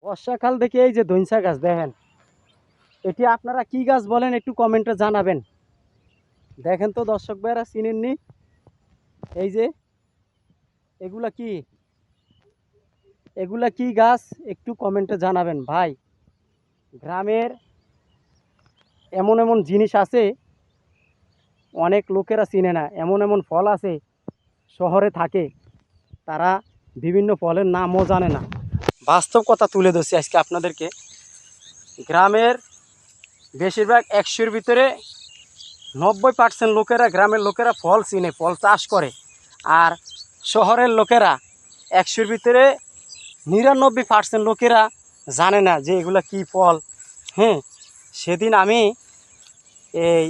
বর্ষাকাল দেখে এই যে ধইঞ্চা গাছ দেখেন, এটি আপনারা কি গাছ বলেন একটু কমেন্টে জানাবেন। দেখেন তো দর্শক ভাইরা, চিনেননি? এই যে এগুলা কি, এগুলা কি গাছ একটু কমেন্টে জানাবেন ভাই। গ্রামের এমন এমন জিনিস আছে অনেক লোকেরা চিনে না, এমন এমন ফল আছে শহরে থাকে তারা বিভিন্ন ফলের নামও জানে না। বাস্তব কথা তুলে ধরছি আজকে আপনাদেরকে। গ্রামের বেশিরভাগ 100-র ভিতরে 90% লোকেরা, গ্রামের লোকেরা ফল চিনে, ফল চাষ করে। আর শহরের লোকেরা 100-র ভিতরে 99% লোকেরা জানে না যে এগুলা কি ফল। হ্যাঁ, সেদিন আমি এই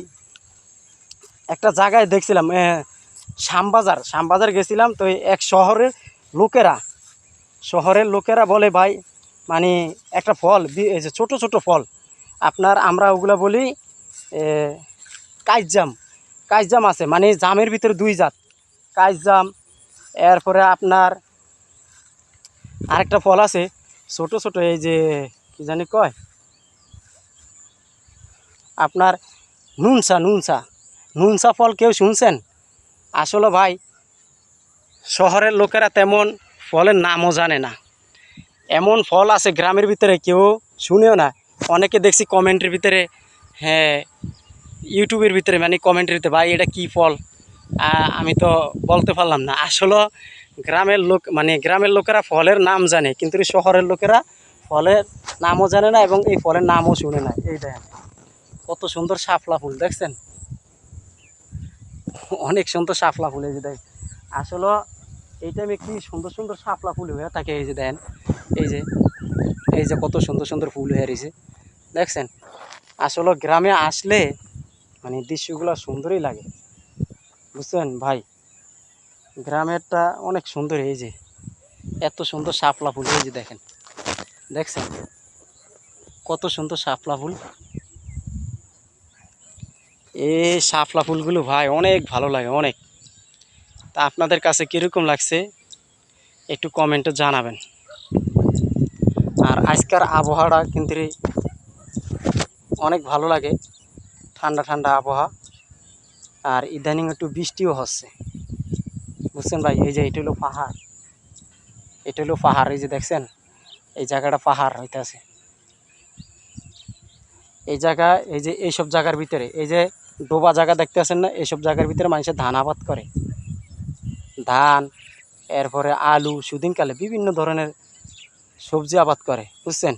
একটা জায়গায় দেখছিলাম, শ্যামবাজার গেছিলাম। তো এক শহরের লোকেরা বলে ভাই, মানে একটা ফল, এই যে ছোটো ছোটো ফল আপনার, আমরা ওগুলা বলি কাইজাম। কাইজাম আছে, মানে জামের ভিতরে 2 জাত, কাইজাম। এরপরে আপনার আরেকটা ফল আছে ছোট ছোট, এই যে কি জানি কয় আপনার, নুনসা ফল কেউ শুনছেন? আসলে ভাই শহরের লোকেরা তেমন ফলের নামও জানে না। এমন ফল আছে গ্রামের ভিতরে কেউ শুনেও না। অনেকে দেখছি কমেন্টের ভিতরে, হ্যাঁ ইউটিউবের ভিতরে, মানে কমেন্টের ভিতরে, ভাই এটা কি ফল, আমি তো বলতে পারলাম না। আসলে গ্রামের লোকেরা ফলের নাম জানে, কিন্তু শহরের লোকেরা ফলের নামও জানে না এবং এই ফলের নামও শুনে না। এই দেখেন কত সুন্দর শাপলা ফুল, দেখছেন? অনেক সুন্দর শাপলা ফুল, এই যে দেখেন। আসলে এই টাইমে কি সুন্দর সুন্দর শাপলা ফুল হয়ে থাকে। এই যে দেখেন, এই যে কত সুন্দর সুন্দর ফুল হয়ে রয়েছে, দেখছেন? আসলে গ্রামে আসলে মানে দৃশ্যগুলো সুন্দরই লাগে, বুঝছেন ভাই? গ্রামেরটা অনেক সুন্দর। এই যে এত সুন্দর শাপলা ফুল, এই যে দেখছেন কত সুন্দর শাপলা ফুল। এই শাপলা ফুলগুলো ভাই অনেক ভালো লাগে, অনেক। তা আপনাদের কাছে কীরকম লাগছে একটু কমেন্টে জানাবেন। আর আজকের আবহাওয়াটা কিন্তু অনেক ভালো লাগে, ঠান্ডা ঠান্ডা আবহাওয়া। আর ইদানিং একটু বৃষ্টিও হচ্ছে, বুঝছেন ভাই? এই যে এটা হলো পাহাড়, এটা হলো পাহাড়, এই যে দেখছেন এই জায়গাটা পাহাড় হইতেছে। এই জায়গা, এই যে এইসব জায়গার ভিতরে, এই যে ডোবা জায়গা দেখতেছেন না, এইসব জায়গার ভিতরে মানুষের ধান আবাদ করে, ধান, এরপরে আলু, সুদিনকালে বিভিন্ন ধরনের সবজি আবাদ করে, বুঝছেন?